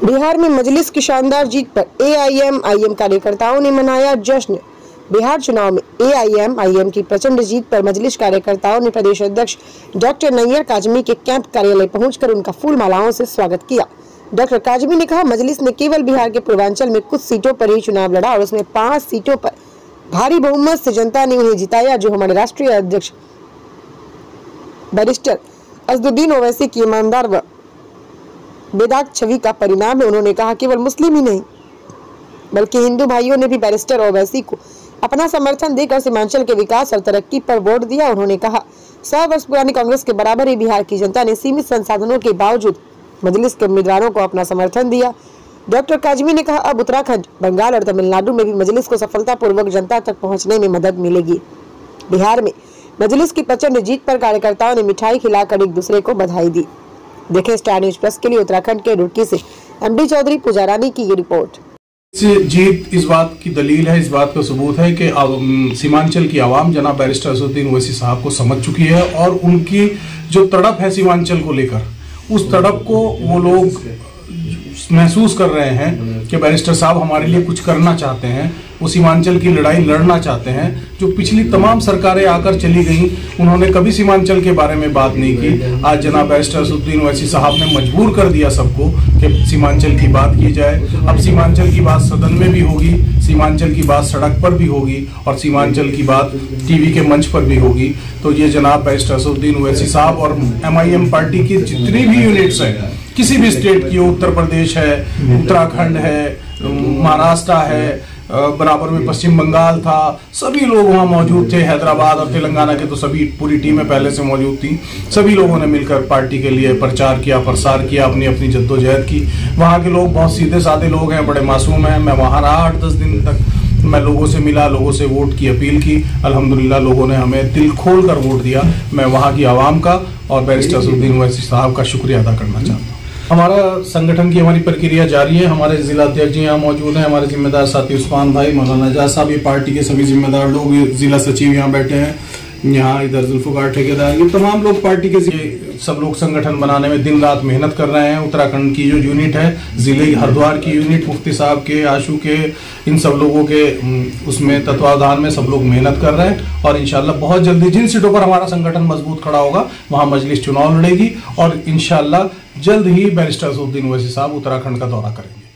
बिहार में मजलिस की शानदार जीत पर एआईएमआईएम कार्यकर्ताओं ने मनाया जश्न। बिहार चुनाव में एआईएमआईएम की प्रचंड जीत पर मजलिस कार्यकर्ताओं ने प्रदेश अध्यक्ष डॉक्टर नैयर काजमी के कैंप कार्यालय पहुंचकर उनका फूल मालाओं से स्वागत किया। डॉक्टर काजमी ने कहा, मजलिस ने केवल बिहार के पूर्वांचल में कुछ सीटों पर ही चुनाव लड़ा और उसमें 5 सीटों पर भारी बहुमत से जनता ने उन्हें जिताया, जो हमारे राष्ट्रीय अध्यक्ष बैरिस्टर असदुद्दीन ओवैसी की ईमानदार व बेदाग छवि का परिणाम है। उन्होंने कहा, केवल मुस्लिम ही नहीं बल्कि हिंदू भाइयों ने भी बैरिस्टर ओवैसी को अपना समर्थन देकर सीमांचल के विकास और तरक्की पर वोट दिया। उन्होंने कहा, 100 वर्ष पुरानी कांग्रेस के बराबर ही बिहार की जनता ने सीमित संसाधनों के बावजूद मजलिस के उम्मीदवारों को अपना समर्थन दिया। डॉक्टर काजमी ने कहा, अब उत्तराखंड, बंगाल और तमिलनाडु में भी मजलिस को सफलतापूर्वक जनता तक पहुंचने में मदद मिलेगी। बिहार में मजलिस की प्रचंड जीत पर कार्यकर्ताओं ने मिठाई खिलाकर एक दूसरे को बधाई दी। देखें स्टार न्यूज प्लस के लिए उत्तराखंड के रुड़की से एमडी चौधरी पुजारानी की ये रिपोर्ट। जीत इस बात की दलील है, इस बात का सबूत है कि सीमांचल की आवाम जनाब बैरिस्टर असदुद्दीन ओवैसी साहब को समझ चुकी है और उनकी जो तड़प है सीमांचल को लेकर, उस तड़प को वो लोग महसूस कर रहे हैं कि बैरिस्टर साहब हमारे लिए कुछ करना चाहते हैं, वो सीमांचल की लड़ाई लड़ना चाहते हैं। जो पिछली तमाम सरकारें आकर चली गईं, उन्होंने कभी सीमांचल के बारे में बात नहीं की। आज जनाब बैरिस्टर असदुद्दीन ओवैसी साहब ने मजबूर कर दिया सबको कि सीमांचल की बात की जाए। अब सीमांचल की बात सदन में भी होगी, सीमांचल की बात सड़क पर भी होगी और सीमांचल की बात टीवी के मंच पर भी होगी। तो ये जनाब बैरिस्टर असदुद्दीन ओवैसी साहब और एमआईएम पार्टी की जितनी भी यूनिट्स हैं, किसी भी स्टेट की, उत्तर प्रदेश है, उत्तराखंड है, महाराष्ट्र है, बराबर में पश्चिम बंगाल था, सभी लोग वहाँ मौजूद थे। हैदराबाद और तेलंगाना के तो सभी पूरी टीमें पहले से मौजूद थी। सभी लोगों ने मिलकर पार्टी के लिए प्रचार किया, प्रसार किया, अपनी अपनी जद्दोजहद की। वहाँ के लोग बहुत सीधे साधे लोग हैं, बड़े मासूम हैं। मैं वहाँ रहा 8-10 दिन तक, मैं लोगों से मिला, लोगों से वोट की अपील की। अल्हम्दुलिल्लाह लोगों ने हमें दिल खोल कर वोट दिया। मैं वहाँ की आवाम का और बैरिस्टर असदुद्दीन ओवैसी साहब का शुक्रिया अदा करना चाहता हूँ। हमारा संगठन की हमारी प्रक्रिया जारी है। हमारे जिला अध्यक्ष जी यहाँ मौजूद हैं, हमारे जिम्मेदार साथी उस्मान भाई, मौलाना नजात साहब, ये पार्टी के सभी जिम्मेदार लोग, जिला सचिव यहाँ बैठे हैं, यहाँ इधर जुल्फकार ठेकेदार, ये तमाम लोग पार्टी के सब लोग संगठन बनाने में दिन रात मेहनत कर रहे हैं। उत्तराखंड की जो यूनिट है, जिले हरिद्वार की यूनिट, मुफ्ती साहब के, आशू के, इन सब लोगों के उसमें तत्वावधान में सब लोग मेहनत कर रहे हैं और इंशाल्लाह बहुत जल्दी जिन सीटों पर हमारा संगठन मजबूत खड़ा होगा वहां मजलिस चुनाव लड़ेगी और इंशाल्लाह जल्द ही बैरिस्टर असदुद्दीन ओवैसी साहब उत्तराखंड का दौरा करेंगे।